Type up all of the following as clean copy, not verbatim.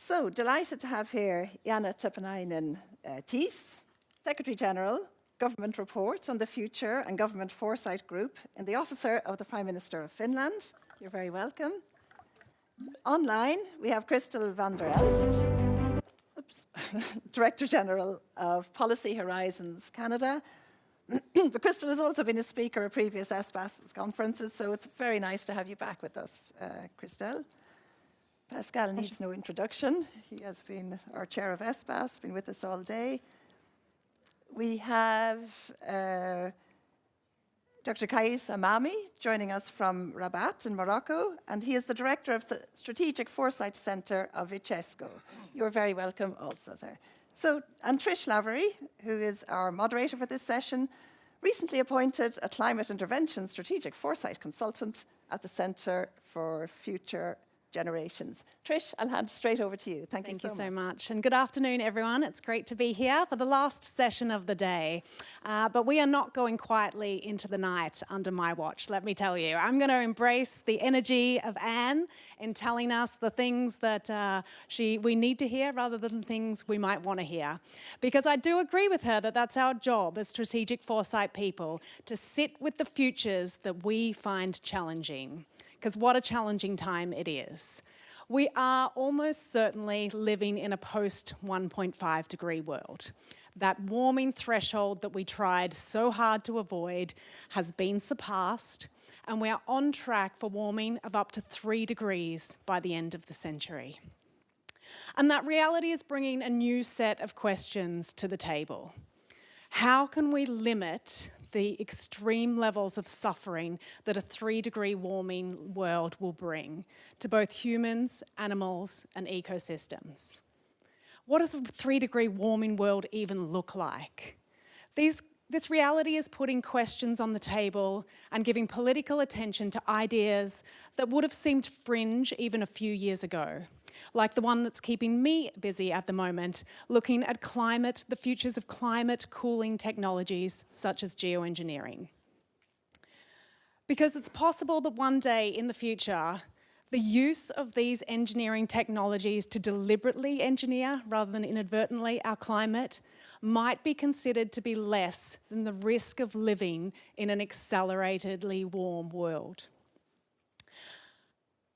So, delighted to have here Jaana Tapanainen-Thiess, Secretary-General, Government Report on the Future and Government Foresight Group in the Officer of the Prime Minister of Finland. You're very welcome. Online, we have Kristel van der Elst, Director-General of Policy Horizons Canada. But Kristel has also been a speaker at previous ESPAS conferences, so it's very nice to have you back with us, Kristel. Pascal needs no introduction. He has been our chair of ESPAS, been with us all day. We have Dr. Käis Hammami joining us from Rabat in Morocco, and he is the director of the Strategic Foresight Centre of ICESCO. You're very welcome also, sir. So, and Trish Lavery, who is our moderator for this session, recently appointed a climate intervention strategic foresight consultant at the Centre for Future Generations. Trish, I'll hand straight over to you. Thank you so much. And good afternoon, everyone. It's great to be here for the last session of the day. But we are not going quietly into the night under my watch, let me tell you. I'm going to embrace the energy of Anne in telling us the things that we need to hear rather than things we might want to hear. Because I do agree with her that that's our job as strategic foresight people, to sit with the futures that we find challenging. Because what a challenging time it is. We are almost certainly living in a post-1.5 degree world. That warming threshold that we tried so hard to avoid has been surpassed, and we are on track for warming of up to 3 degrees by the end of the century. And that reality is bringing a new set of questions to the table. How can we limit the extreme levels of suffering that a 3 degree warming world will bring to both humans, animals, and ecosystems? What does a 3 degree warming world even look like? This reality is putting questions on the table and giving political attention to ideas that would have seemed fringe even a few years ago, like the one that's keeping me busy at the moment, looking at climate, the futures of climate cooling technologies such as geoengineering. Because it's possible that one day in the future, the use of these engineering technologies to deliberately engineer rather than inadvertently our climate might be considered to be less than the risk of living in an acceleratedly warm world.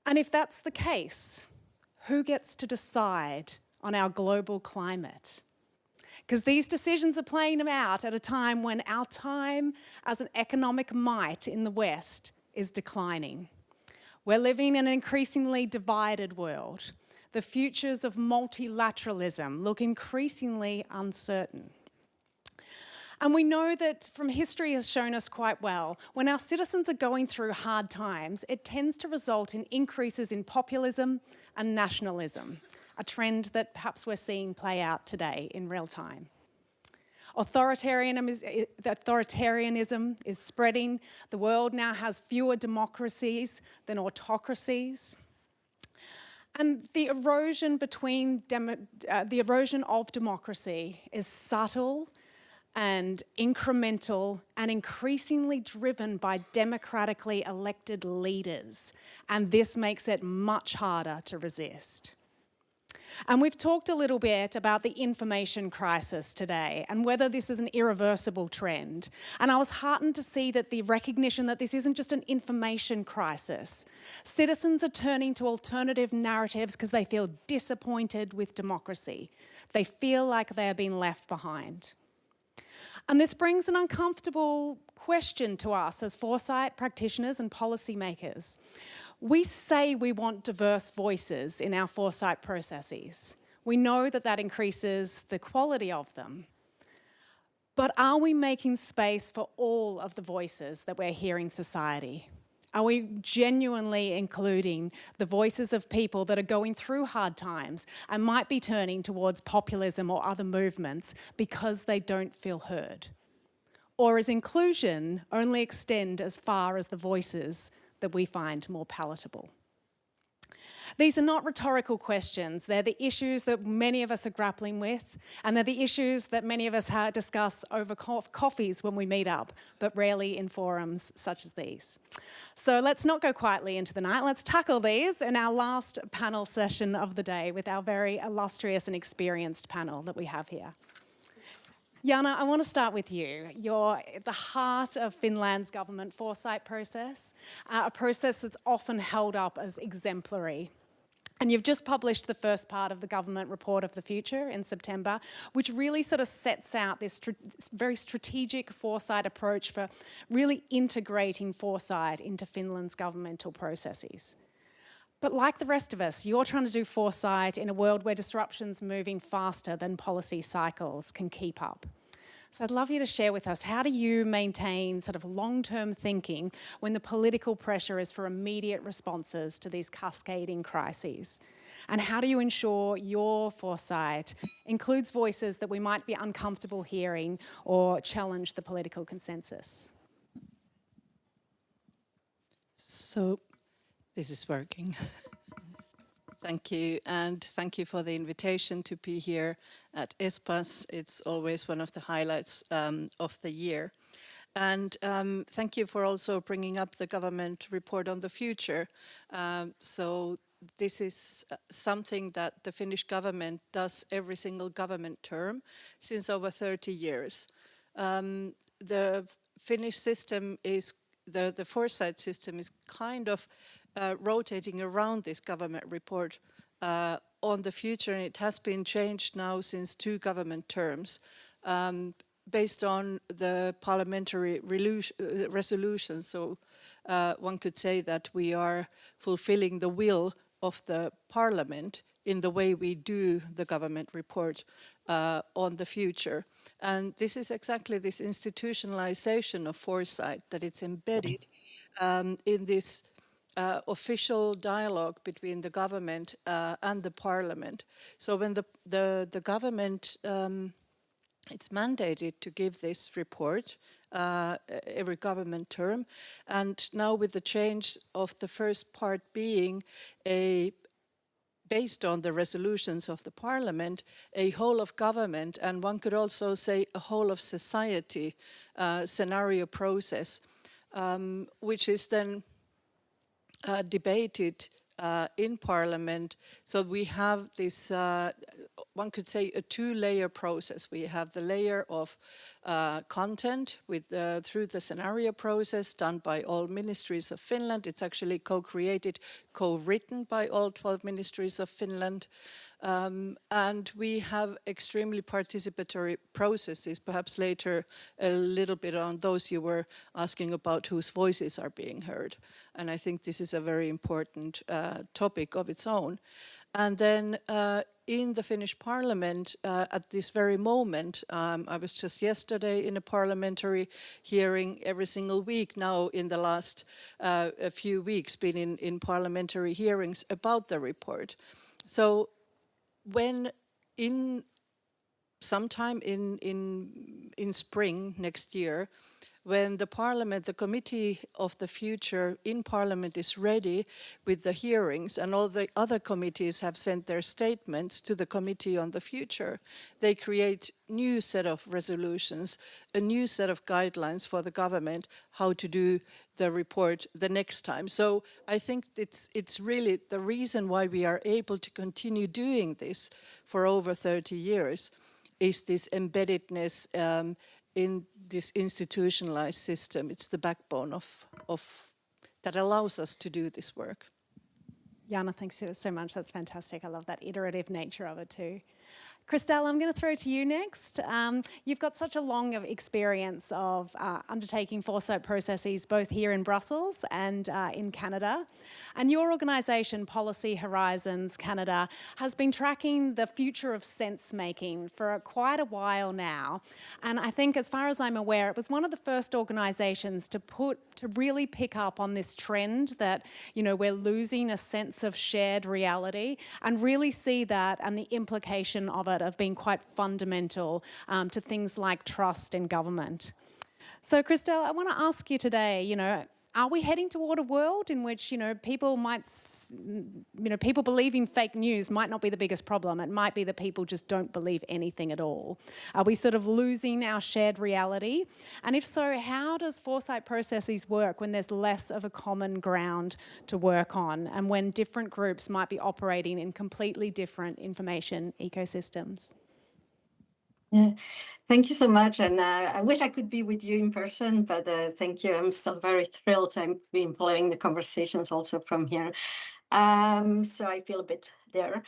And if that's the case, who gets to decide on our global climate? Because these decisions are playing them out at a time when our time as an economic might in the West is declining. We're living in an increasingly divided world. The futures of multilateralism look increasingly uncertain. And we know that from history has shown us quite well, when our citizens are going through hard times, it tends to result in increases in populism and nationalism, a trend that perhaps we're seeing play out today in real time. Authoritarianism is spreading. The world now has fewer democracies than autocracies. And the erosion of democracy is subtle and incremental and increasingly driven by democratically elected leaders. And this makes it much harder to resist. And we've talked a little bit about the information crisis today and whether this is an irreversible trend. And I was heartened to see that the recognition that this isn't just an information crisis. Citizens are turning to alternative narratives because they feel disappointed with democracy. They feel like they are being left behind. And this brings an uncomfortable question to us as foresight practitioners and policymakers. We say we want diverse voices in our foresight processes. We know that that increases the quality of them. But are we making space for all of the voices that we're hearing in society? Are we genuinely including the voices of people that are going through hard times and might be turning towards populism or other movements because they don't feel heard? Or is inclusion only extend as far as the voices that we find more palatable? These are not rhetorical questions. They're the issues that many of us are grappling with, and they're the issues that many of us discuss over coffees when we meet up, but rarely in forums such as these. So let's not go quietly into the night. Let's tackle these in our last panel session of the day with our very illustrious and experienced panel that we have here. Jaana, I want to start with you. You're at the heart of Finland's government foresight process, a process that's often held up as exemplary. And you've just published the first part of the government report of the future in September, which really sort of sets out this very strategic foresight approach for really integrating foresight into Finland's governmental processes. But like the rest of us, you're trying to do foresight in a world where disruption's moving faster than policy cycles can keep up. So I'd love you to share with us, how do you maintain sort of long-term thinking when the political pressure is for immediate responses to these cascading crises? And how do you ensure your foresight includes voices that we might be uncomfortable hearing or challenge the political consensus? So this is working. Thank you, and thank you for the invitation to be here at ESPAS. It's always one of the highlights of the year. And thank you for also bringing up the government report on the future. So this is something that the Finnish government does every single government term since over 30 years. The Finnish system is, the foresight system is kind of rotating around this government report on the future, and it has been changed now since 2 government terms based on the parliamentary resolution. So one could say that we are fulfilling the will of the parliament in the way we do the government report on the future. And this is exactly this institutionalization of foresight, that it's embedded in this official dialogue between the government and the parliament. So when the government, it's mandated to give this report every government term, and now with the change of the first part being based on the resolutions of the parliament, a whole of government, and one could also say a whole of society scenario process, which is then debated in Parliament. So we have this, one could say, a 2-layer process. We have the layer of content through the scenario process done by all ministries of Finland. It's actually co-created, co-written by all 12 ministries of Finland. And we have extremely participatory processes, perhaps later a little bit on those you were asking about, whose voices are being heard. And I think this is a very important topic of its own. And then in the Finnish Parliament, at this very moment, I was just yesterday in a parliamentary hearing, every single week now in the last a few weeks, been in parliamentary hearings about the report. So when sometime in spring next year, when the Parliament, the Committee of the Future in Parliament is ready with the hearings, and all the other committees have sent their statements to the Committee on the Future, they create new set of resolutions, a new set of guidelines for the government how to do the report the next time. So I think it's really the reason why we are able to continue doing this for over 30 years is this embeddedness in this institutionalized system. It's the backbone of that allows us to do this work. Jaana, thanks so much. That's fantastic. I love that iterative nature of it too. Kristel, I'm going to throw to you next. You've got such a long experience of undertaking foresight processes both here in Brussels and in Canada. And your organisation, Policy Horizons Canada, has been tracking the future of sense-making for quite a while now. And I think, as far as I'm aware, it was one of the first organisations to really pick up on this trend that, you know, we're losing a sense of shared reality, and really see that and the implication of it of being quite fundamental to things like trust in government. So, Kristel, I want to ask you today, you know, are we heading toward a world in which, people people believing fake news might not be the biggest problem? It might be that people just don't believe anything at all. Are we sort of losing our shared reality? And if so, how does Foresight processes work when there's less of a common ground to work on and when different groups might be operating in completely different information ecosystems? Yeah, thank you so much. And I wish I could be with you in person, but thank you. I'm still very thrilled. I've been following the conversations also from here. So I feel a bit there.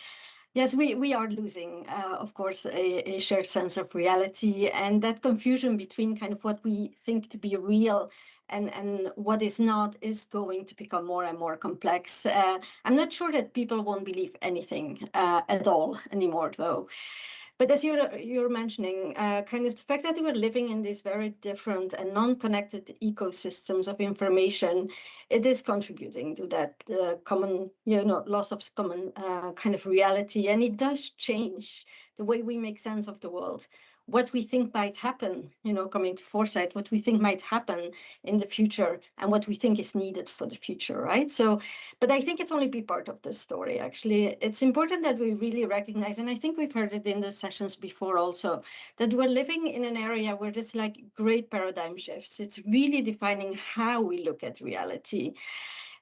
Yes, we are losing, of course, a shared sense of reality, and that confusion between kind of what we think to be real and what is not is going to become more and more complex. I'm not sure that people won't believe anything at all anymore, though. But as you're mentioning, kind of the fact that we're living in these very different and non-connected ecosystems of information, it is contributing to that common, loss of common kind of reality. And it does change the way we make sense of the world. What we think might happen, coming to Foresight, what we think might happen in the future and what we think is needed for the future, right? So, but I think it's only be part of the story, actually. It's important that we really recognize, and I think we've heard it in the sessions before also, that we're living in an area where there's like great paradigm shifts. It's really defining how we look at reality.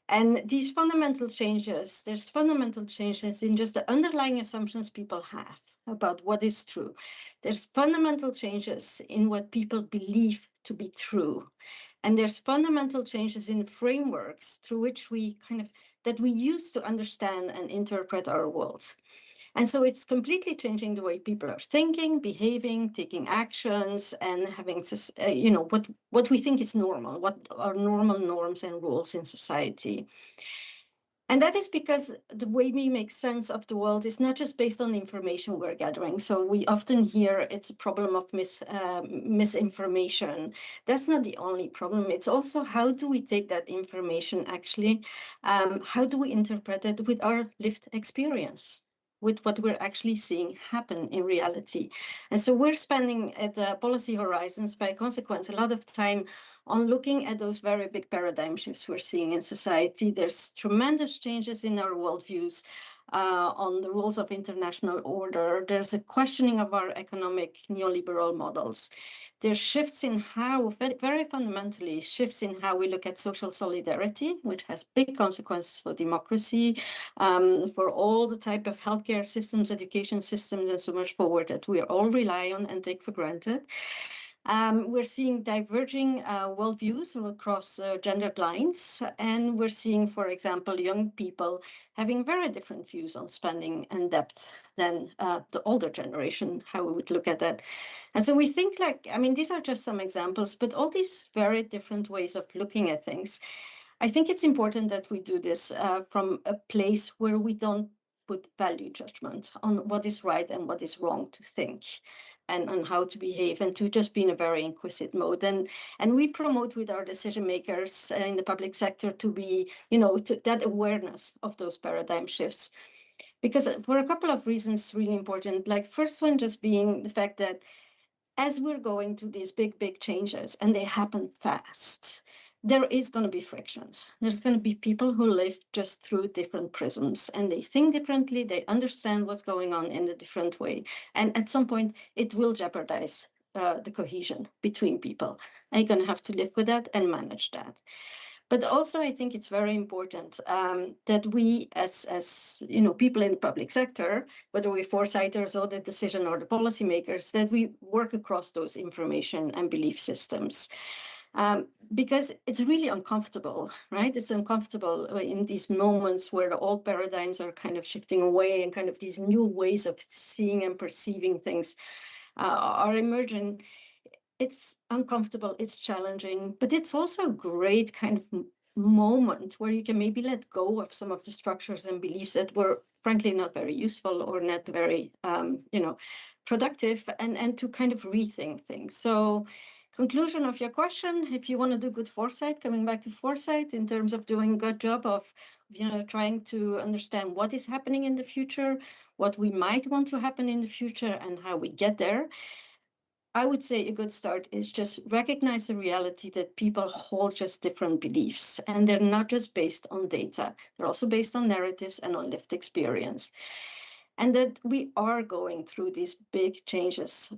And these fundamental changes, there's fundamental changes in just the underlying assumptions people have about what is true. There's fundamental changes in what people believe to be true. And there's fundamental changes in frameworks through which that we use to understand and interpret our world. And so it's completely changing the way people are thinking, behaving, taking actions, and having, what we think is normal, what are normal norms and rules in society. And that is because the way we make sense of the world is not just based on the information we're gathering. So we often hear it's a problem of misinformation. That's not the only problem. It's also how do we take that information actually, how do we interpret it with our lived experience, with what we're actually seeing happen in reality. And so we're spending at the policy horizons, by consequence, a lot of time on looking at those very big paradigm shifts we're seeing in society. There's tremendous changes in our worldviews on the rules of international order. There's a questioning of our economic neoliberal models. There's shifts in how, very fundamentally, shifts in how we look at social solidarity, which has big consequences for democracy, for all the type of healthcare systems, education systems, and so much forward that we all rely on and take for granted. We're seeing diverging worldviews across gendered lines, and we're seeing, for example, young people having very different views on spending and debt than the older generation, how we would look at that. And so we think these are just some examples, but all these very different ways of looking at things, I think it's important that we do this from a place where we don't put value judgment on what is right and what is wrong to think. And how to behave, and to just be in a very inquisitive mode. And we promote with our decision makers in the public sector to be, to that awareness of those paradigm shifts. Because for a couple of reasons, really important. Like first one just being the fact that as we're going through these big changes, and they happen fast, there is going to be frictions. There's going to be people who live just through different prisms, and they think differently, they understand what's going on in a different way. And at some point, it will jeopardize the cohesion between people. And you're going to have to live with that and manage that. But also, I think it's very important that we, as people in the public sector, whether we're foresighters or the decision or the policymakers, that we work across those information and belief systems. Because it's really uncomfortable, right? It's uncomfortable in these moments where the old paradigms are kind of shifting away and kind of these new ways of seeing and perceiving things are emerging. It's uncomfortable, it's challenging, but it's also a great kind of moment where you can maybe let go of some of the structures and beliefs that were frankly not very useful or not very, productive, and to kind of rethink things. So conclusion of your question, if you want to do good foresight, coming back to foresight in terms of doing a good job of, trying to understand what is happening in the future, what we might want to happen in the future, and how we get there. I would say a good start is just recognize the reality that people hold just different beliefs, and they're not just based on data. They're also based on narratives and on lived experience. And that we are going through these big changes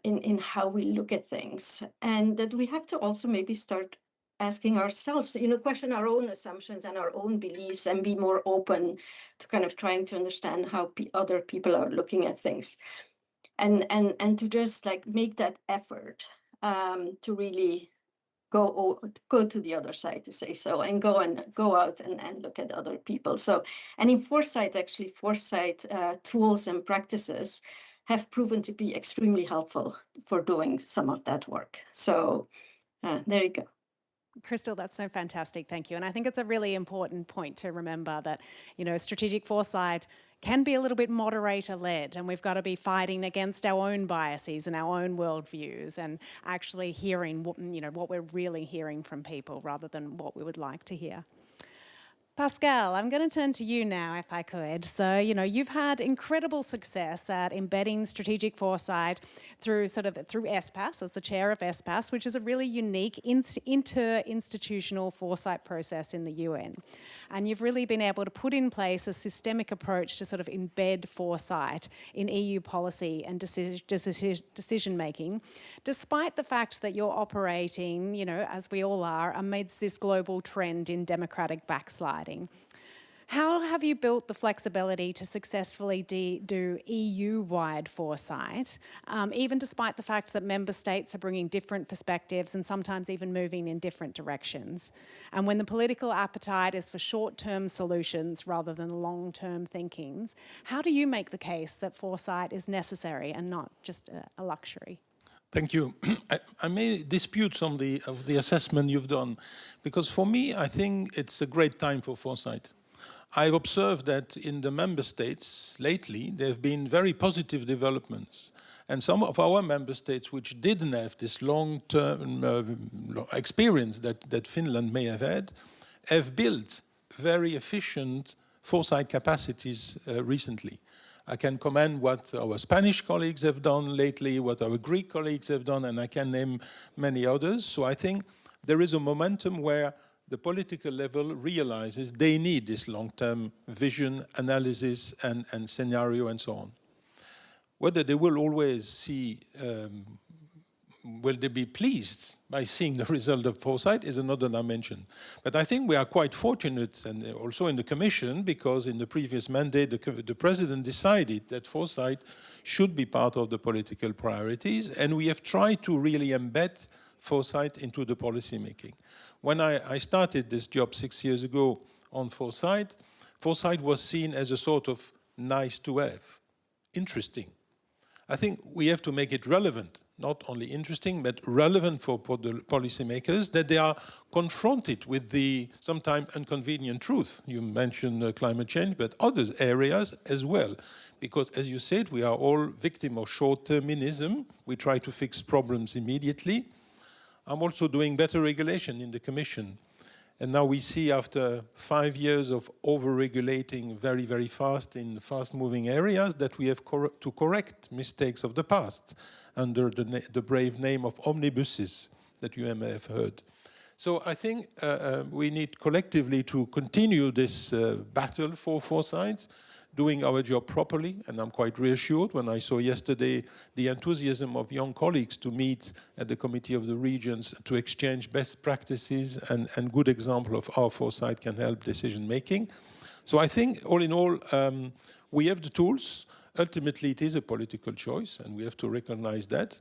in how we look at things, and that we have to also maybe start asking ourselves, question our own assumptions and our own beliefs, and be more open to kind of trying to understand how other people are looking at things, and to just like make that effort to really go to the other side, to say so, and go out and look at other people. So, and in Foresight, actually, Foresight tools and practices have proven to be extremely helpful for doing some of that work. So there you go. Kristel, that's so fantastic. Thank you. And I think it's a really important point to remember that, strategic foresight can be a little bit moderator-led, and we've got to be fighting against our own biases and our own worldviews, and actually hearing what we're really hearing from people rather than what we would like to hear. Pascal, I'm going to turn to you now, if I could. So, you've had incredible success at embedding strategic foresight through ESPAS, as the chair of ESPAS, which is a really unique inter-institutional foresight process in the UN. And you've really been able to put in place a systemic approach to sort of embed foresight in EU policy and decision-making, despite the fact that you're operating, as we all are, amidst this global trend in democratic backsliding. How have you built the flexibility to successfully do EU-wide foresight, even despite the fact that member states are bringing different perspectives and sometimes even moving in different directions? And when the political appetite is for short-term solutions rather than long-term thinkings, how do you make the case that foresight is necessary and not just a luxury? Thank you. I may dispute some of the assessment you've done, because for me, I think it's a great time for foresight. I've observed that in the member states lately, there have been very positive developments. And some of our member states which didn't have this long-term experience that Finland may have built very efficient foresight capacities recently. I can commend what our Spanish colleagues have done lately, what our Greek colleagues have done, and I can name many others. So I think there is a momentum where the political level realizes they need this long-term vision, analysis, and scenario, and so on. Whether they will always see, will they be pleased by seeing the result of foresight is another dimension. But I think we are quite fortunate, and also in the Commission, because in the previous mandate, the President decided that foresight should be part of the political priorities, and we have tried to really embed foresight into the policy making. When I started this job 6 years ago on foresight, foresight was seen as a sort of nice to have, interesting. I think we have to make it relevant, not only interesting, but relevant for the policymakers, that they are confronted with the sometimes inconvenient truth. You mentioned climate change, but other areas as well. Because as you said, we are all victims of short-termism. We try to fix problems immediately. I'm also doing better regulation in the Commission. And now we see, after 5 years of over-regulating very, very fast in fast-moving areas, that we have to correct mistakes of the past under the brave name of omnibuses that you may have heard. So I think we need collectively to continue this battle for foresight, doing our job properly, and I'm quite reassured when I saw yesterday the enthusiasm of young colleagues to meet at the Committee of the Regions to exchange best practices and good example of how foresight can help decision making. So I think all in all, we have the tools. Ultimately, it is a political choice, and we have to recognize that.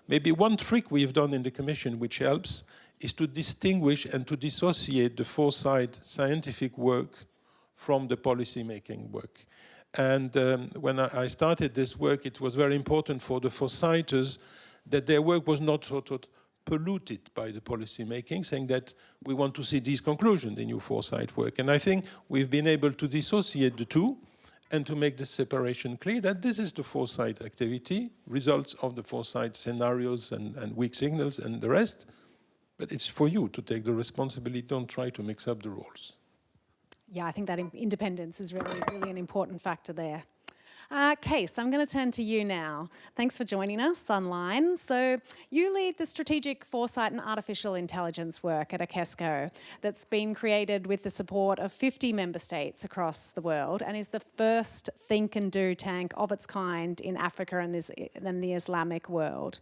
Maybe one trick we've done in the Commission which helps is to distinguish and to dissociate the foresight scientific work from the policy-making work. And when I started this work, it was very important for the foresighters that their work was not sort of polluted by the policy making, saying that we want to see these conclusions in your foresight work. And I think we've been able to dissociate the two and to make the separation clear that this is the foresight activity, results of the foresight scenarios and weak signals and the rest. But it's for you to take the responsibility. Don't try to mix up the roles. Yeah, I think that independence is really, really an important factor there. Käis, I'm going to turn to you now. Thanks for joining us online. So you lead the strategic foresight and artificial intelligence work at ICESCO that's been created with the support of 50 member states across the world and is the first think and do tank of its kind in Africa and the Islamic world.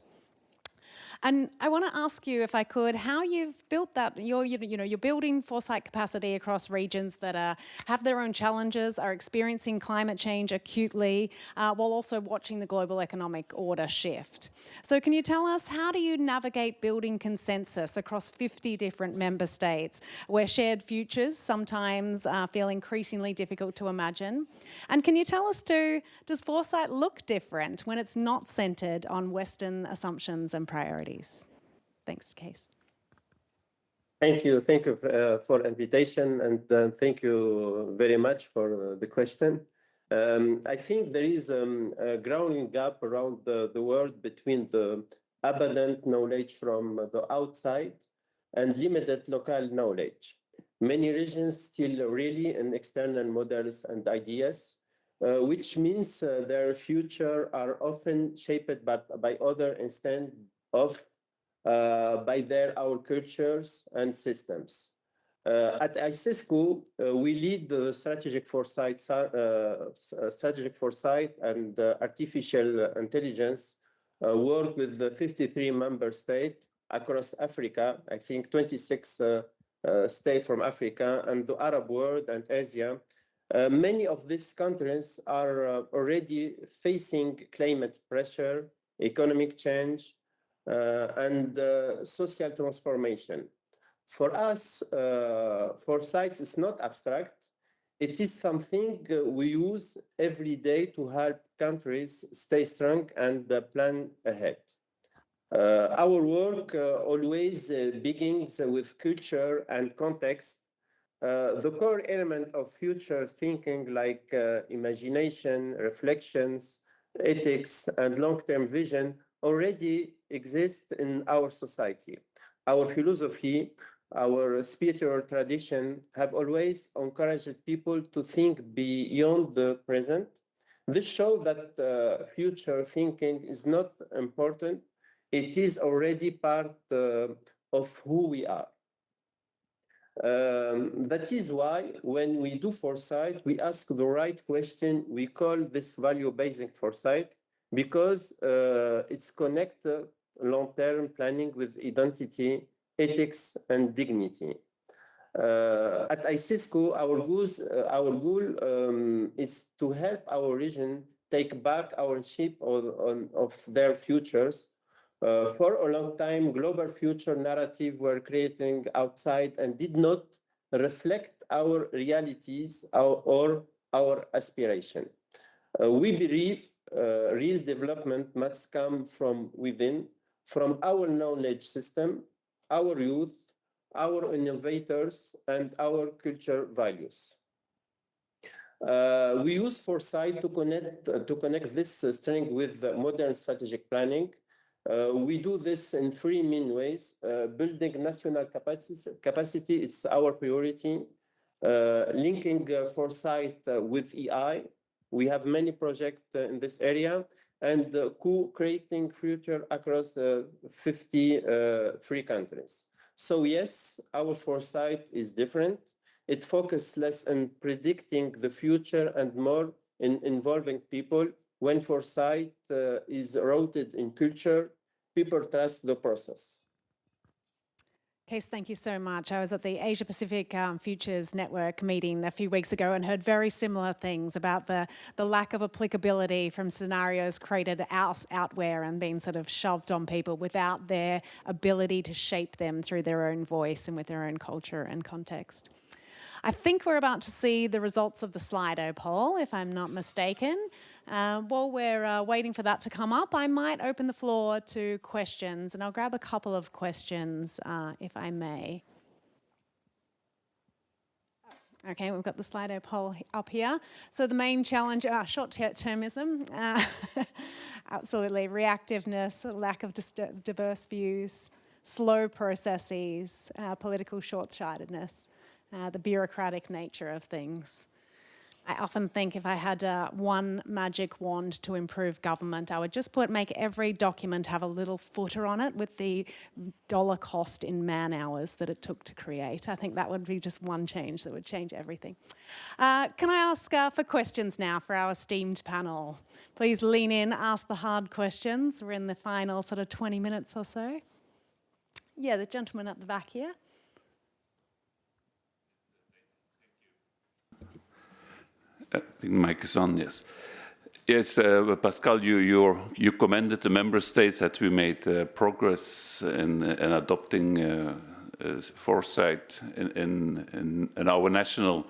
And I want to ask you, if I could, how you've built that. You're building foresight capacity across regions that have their own challenges, are experiencing climate change acutely, while also watching the global economic order shift. So can you tell us, how do you navigate building consensus across 50 different member states where shared futures sometimes feel increasingly difficult to imagine? And can you tell us too, does foresight look different when it's not centred on Western assumptions and priorities? Thanks, Käis. Thank you for invitation, and thank you very much for the question. I think there is a growing gap around the world between the abundant knowledge from the outside and limited local knowledge. Many regions still rely on external models and ideas, which means their future are often shaped by other instead of by our cultures and systems. At ICESCO, we lead the strategic foresight and artificial intelligence work with the 53 member states across Africa. I think 26 states from Africa and the Arab world and Asia. Many of these countries are already facing climate pressure, economic change, and social transformation. For us, foresight is not abstract. It is something we use every day to help countries stay strong and plan ahead. Our work always begins with culture and context. The core element of future thinking, like imagination, reflections, ethics, and long-term vision, already exist in our society. Our philosophy, our spiritual tradition have always encouraged people to think beyond the present. This shows that future thinking is not important. It is already part of who we are. That is why when we do foresight, we ask the right question. We call this value-based foresight, because it's connected long-term planning with identity, ethics, and dignity. At ICESCO, our goal is to help our region take back ownership of their futures. For a long time, global future narratives were creating outside and did not reflect our realities or our aspiration. We believe real development must come from within, from our knowledge system, our youth, our innovators, and our culture values. We use foresight to connect this strength with modern strategic planning. We do this in three main ways. Building national capacity is our priority. Linking foresight with AI. We have many projects in this area, and co-creating future across 53 countries. So yes, our foresight is different. It focuses less on predicting the future and more in involving people. When foresight is rooted in culture, people trust the process. Käis, thank you so much. I was at the Asia Pacific Futures Network meeting a few weeks ago and heard very similar things about the lack of applicability from scenarios created outwhere and being sort of shoved on people without their ability to shape them through their own voice and with their own culture and context. I think we're about to see the results of the Slido poll, if I'm not mistaken. While we're waiting for that to come up, I might open the floor to questions, and I'll grab a couple of questions, if I may. Okay, we've got the Slido poll up here. So the main challenge, short-termism, absolutely, reactiveness, lack of diverse views, slow processes, political short-sightedness, the bureaucratic nature of things. I often think if I had one magic wand to improve government, I would just make every document have a little footer on it with the dollar cost in man hours that it took to create. I think that would be just one change that would change everything. Can I ask for questions now for our esteemed panel? Please lean in, ask the hard questions. We're in the final sort of 20 minutes or so. Yeah, the gentleman at the back here. I think the mic is on, yes. Yes, Pascal, you commended the member states that we made progress in adopting foresight in our national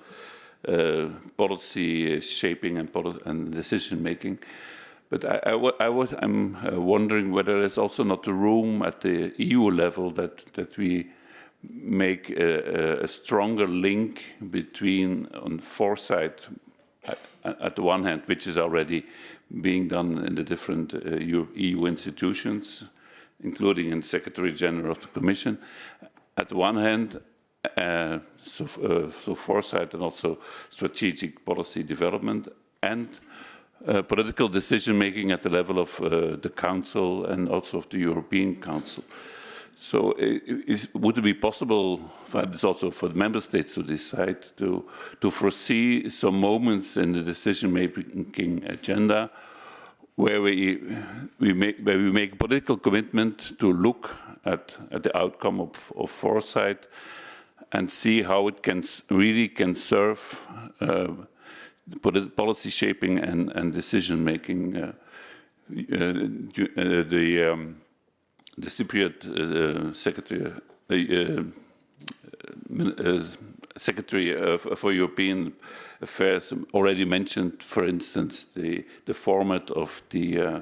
policy shaping and decision making. But I'm wondering whether there's also not a room at the EU level that we make a stronger link between on foresight at the one hand, which is already being done in the different EU institutions, including in the Secretariat-General of the Commission. At the one hand, so foresight and also strategic policy development and political decision-making at the level of the Council and also of the European Council. So would it be possible, it's also for the member states to decide, to foresee some moments in the decision-making agenda where we make political commitment to look at the outcome of foresight and see how it really can serve policy shaping and decision-making. The Cypriot Secretary for European Affairs already mentioned, for instance, the format of the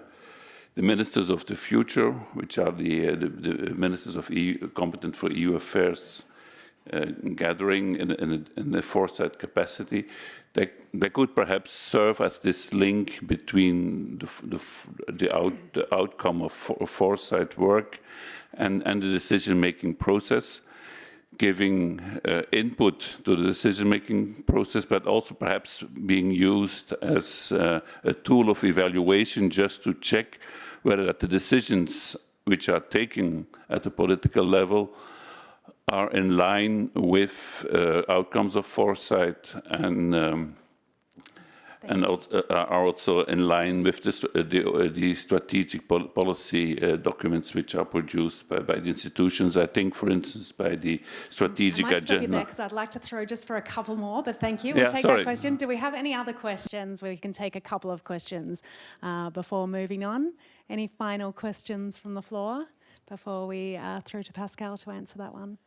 ministers of the future, which are the ministers of EU competent for EU affairs, gathering in a foresight capacity. They could perhaps serve as this link between the outcome of foresight work and the decision-making process, giving input to the decision-making process, but also perhaps being used as a tool of evaluation just to check whether the decisions which are taken at the political level are in line with outcomes of foresight and are also in line with the strategic policy documents which are produced by the institutions. I think, for instance, by the strategic agenda. I might stop you there because I'd like to throw just for a couple more, but thank you. We'll take that question. Do we have any other questions? We can take a couple of questions before moving on. Any final questions from the floor before we throw to Pascal to answer that one?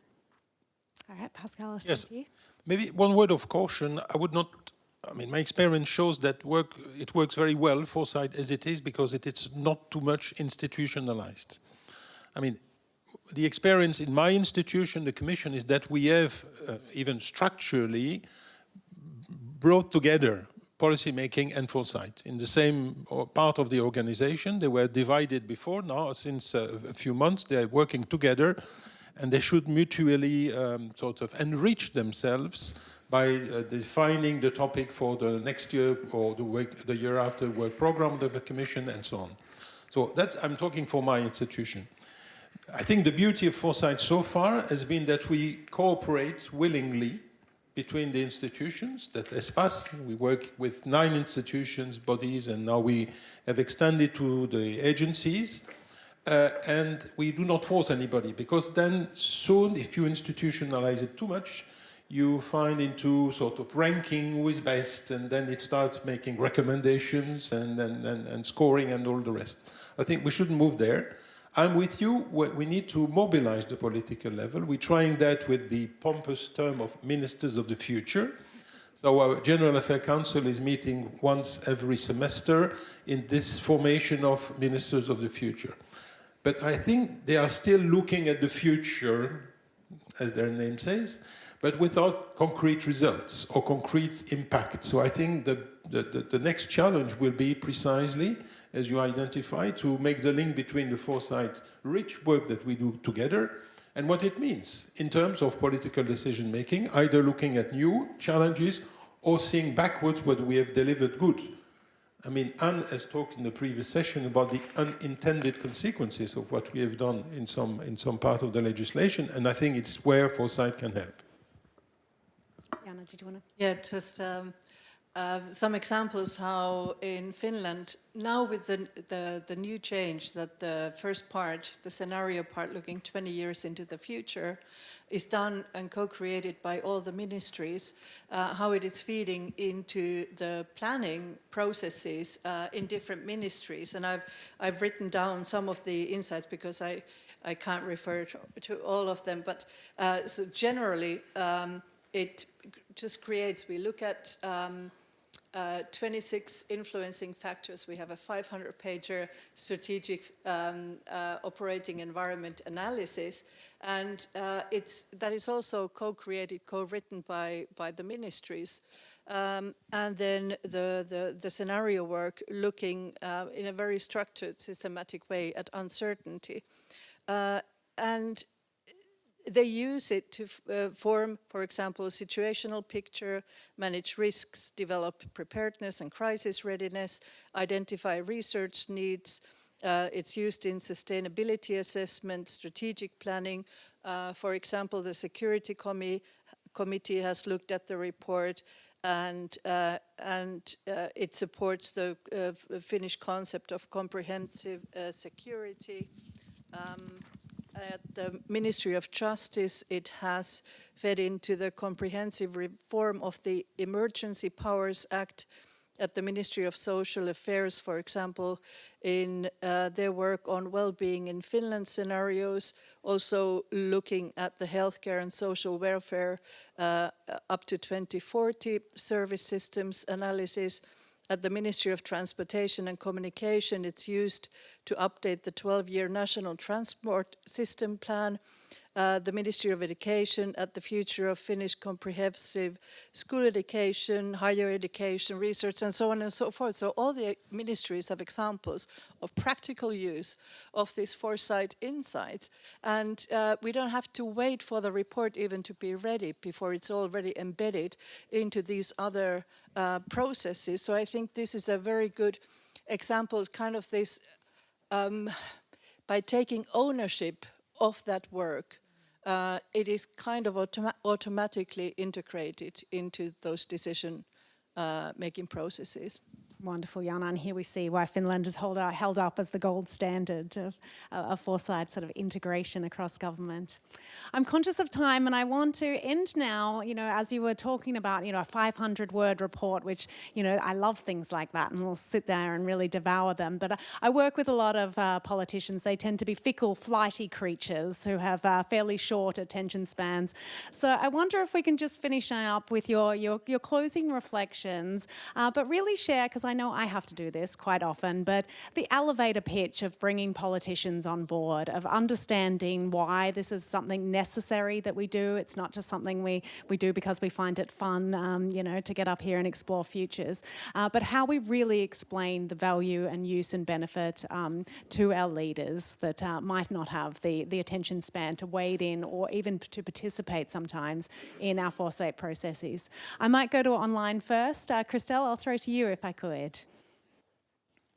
All right, Pascal, I'll start to you. Maybe one word of caution. My experience shows that it works very well, foresight as it is, because it's not too much institutionalized. The experience in my institution, the Commission, is that we have, even structurally, brought together policy making and foresight in the same part of the organization. They were divided before. Now, since a few months, they're working together. And they should mutually sort of enrich themselves by defining the topic for the next year or the year after work program of the Commission and so on. So I'm talking for my institution. I think the beauty of foresight so far has been that we cooperate willingly between the institutions. That ESPAS, we work with 9 institutions, bodies, and now we have extended to the agencies. And we do not force anybody, because then soon, if you institutionalize it too much, you find into sort of ranking who is best, and then it starts making recommendations and scoring and all the rest. I think we shouldn't move there. I'm with you. We need to mobilize the political level. We're trying that with the pompous term of ministers of the future. So our General Affairs Council is meeting once every semester in this formation of ministers of the future. But I think they are still looking at the future, as their name says, but without concrete results or concrete impact. So I think the next challenge will be precisely, as you identify, to make the link between the foresight-rich work that we do together and what it means in terms of political decision-making, either looking at new challenges or seeing backwards what we have delivered good. I mean, Anne has talked in the previous session about the unintended consequences of what we have done in some part of the legislation, and I think it's where Foresight can help. Jaana, did you want to? Yeah, just some examples how in Finland, now with the new change that the first part, the scenario part looking 20 years into the future, is done and co-created by all the ministries, how it is feeding into the planning processes in different ministries. And I've written down some of the insights because I can't refer to all of them, but so generally it just creates, we look at 26 influencing factors. We have a 500-pager strategic operating environment analysis, and that is also co-created, co-written by the ministries. And then the scenario work looking in a very structured, systematic way at uncertainty. And they use it to form, for example, a situational picture, manage risks, develop preparedness and crisis readiness, identify research needs. It's used in sustainability assessment, strategic planning. For example, the Security Committee has looked at the report, and it supports the Finnish concept of comprehensive security. At the Ministry of Justice, it has fed into the comprehensive reform of the Emergency Powers Act. At the Ministry of Social Affairs, for example, in their work on well-being in Finland scenarios, also looking at the healthcare and social welfare up to 2040 service systems analysis. At the Ministry of Transportation and Communication, it's used to update the 12-year National Transport System Plan. The Ministry of Education at the future of Finnish comprehensive school education, higher education, research, and so on and so forth. So all the ministries have examples of practical use of this Foresight insights. And we don't have to wait for the report even to be ready before it's already embedded into these other processes. So I think this is a very good example, kind of this, by taking ownership of that work, it is kind of automatically integrated into those decision-making processes. Wonderful, Jaana, and here we see why Finland is held up as the gold standard of Foresight sort of integration across government. I'm conscious of time, and I want to end now, as you were talking about, a 500-word report, which, I love things like that, and we'll sit there and really devour them. But I work with a lot of politicians. They tend to be fickle, flighty creatures who have fairly short attention spans. So I wonder if we can just finish up with your closing reflections, but really share, because I know I have to do this quite often, but the elevator pitch of bringing politicians on board, of understanding why this is something necessary that we do. It's not just something we do because we find it fun, to get up here and explore futures, but how we really explain the value and use and benefit to our leaders that might not have the attention span to wade in or even to participate sometimes in our Foresight processes. I might go to online first. Kristel, I'll throw to you if I could.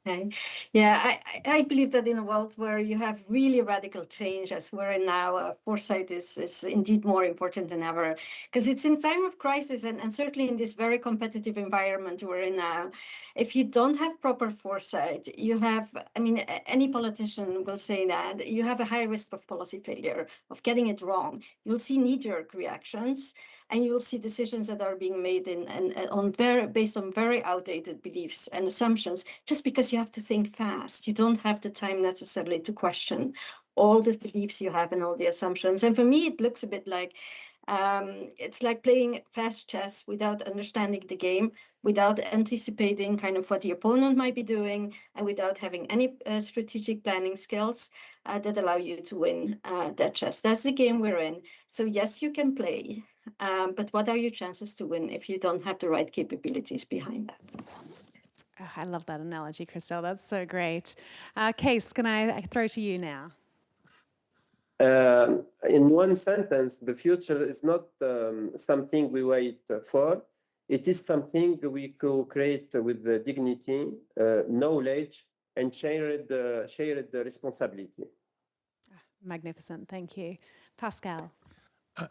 Okay. Yeah, I believe that in a world where you have really radical change as we're in now, foresight is indeed more important than ever, because it's in time of crisis and certainly in this very competitive environment we're in now. If you don't have proper foresight, you have, any politician will say that you have a high risk of policy failure, of getting it wrong. You'll see knee-jerk reactions, and you'll see decisions that are being made based on very outdated beliefs and assumptions, just because you have to think fast. You don't have the time necessarily to question all the beliefs you have and all the assumptions. And for me, it looks a bit like it's like playing fast chess without understanding the game, without anticipating kind of what the opponent might be doing, and without having any strategic planning skills that allow you to win that chess. That's the game we're in. So yes, you can play, but what are your chances to win if you don't have the right capabilities behind that? Oh, I love that analogy, Kristel. That's so great. Käis, can I throw to you now? In one sentence, the future is not something we wait for. It is something we co-create with the dignity, knowledge, and shared responsibility. Magnificent, thank you. Pascal.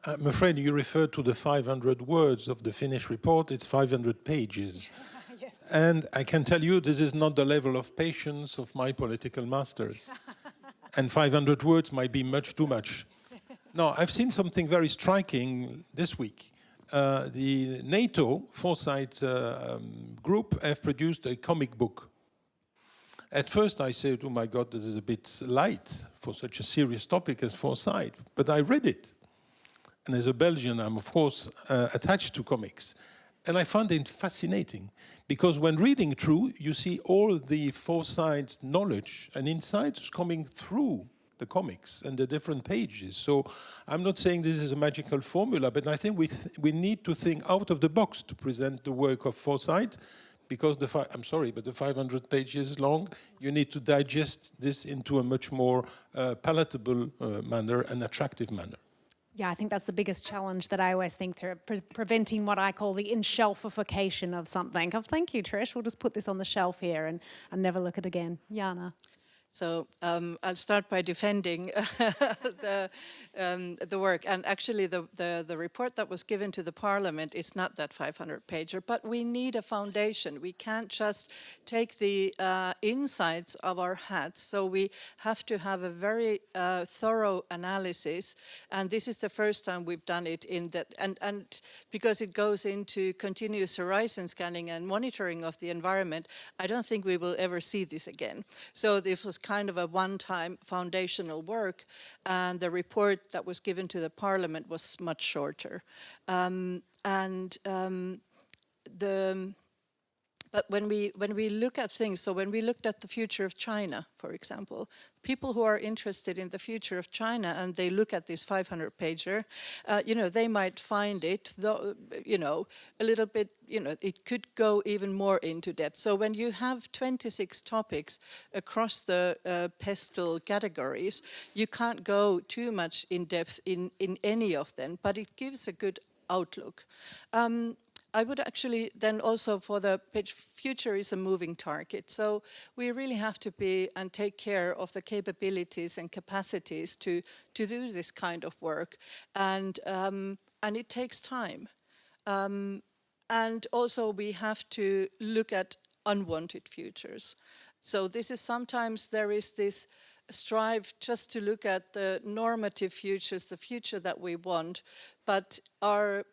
I'm afraid you referred to the 500 words of the Finnish report. It's 500 pages. Yes. And I can tell you this is not the level of patience of my political masters. And 500 words might be much too much. No, I've seen something very striking this week. The NATO Foresight group have produced a comic book. At first I said, oh my God, this is a bit light for such a serious topic as Foresight. But I read it. And as a Belgian, I'm of course attached to comics. And I found it fascinating because when reading through, you see all the Foresight knowledge and insights coming through the comics and the different pages. So I'm not saying this is a magical formula, but I think we need to think out of the box to present the work of Foresight, because I'm sorry, but the 500 pages long, you need to digest this into a much more palatable manner and attractive manner. Yeah, I think that's the biggest challenge that I always think through, preventing what I call the in-shelfification of something. Oh, thank you, Trish. We'll just put this on the shelf here and never look at it again. Jaana. So I'll start by defending the work. And actually, the report that was given to the Parliament is not that 500-pager, but we need a foundation. We can't just take the insides of our hats. So we have to have a very thorough analysis. And this is the first time we've done it in that. And because it goes into continuous horizon scanning and monitoring of the environment, I don't think we will ever see this again. So this was kind of a one-time foundational work, and the report that was given to the Parliament was much shorter. But when we look at things, so when we looked at the future of China, for example, people who are interested in the future of China and they look at this 500-pager, they might find it, though, a little bit, it could go even more into depth. So when you have 26 topics across the pestle categories, you can't go too much in depth in any of them, but it gives a good outlook. I would actually then also for the page, future is a moving target. So we really have to be and take care of the capabilities and capacities to do this kind of work. And it takes time. And also we have to look at unwanted futures. So this is sometimes there is this strive just to look at the normative futures, the future that we want, but our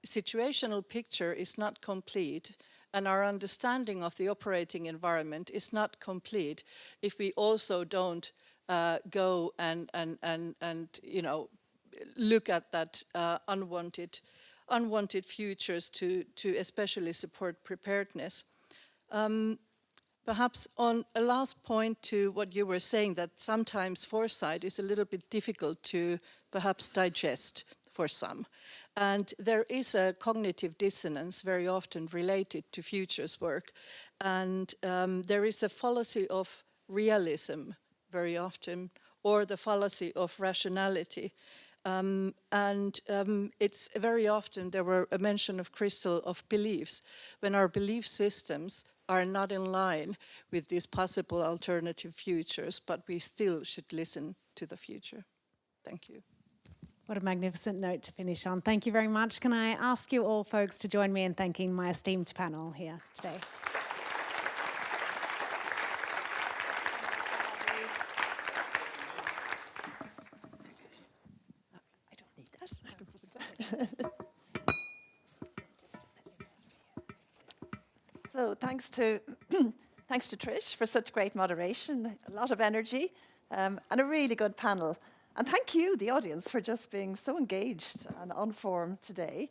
situational picture is not complete, and our understanding of the operating environment is not complete if we also don't go and look at that unwanted futures to especially support preparedness. Perhaps on a last point to what you were saying, that sometimes foresight is a little bit difficult to perhaps digest for some. And there is a cognitive dissonance very often related to futures work. And there is a fallacy of realism very often, or the fallacy of rationality. It's very often, there were a mention of Kristel of beliefs, when our belief systems are not in line with these possible alternative futures, but we still should listen to the future. Thank you. What a magnificent note to finish on. Thank you very much. Can I ask you all folks to join me in thanking my esteemed panel here today? I don't need that. I can put it down. So thanks to Trish for such great moderation, a lot of energy, and a really good panel. And thank you, the audience, for just being so engaged and on form today.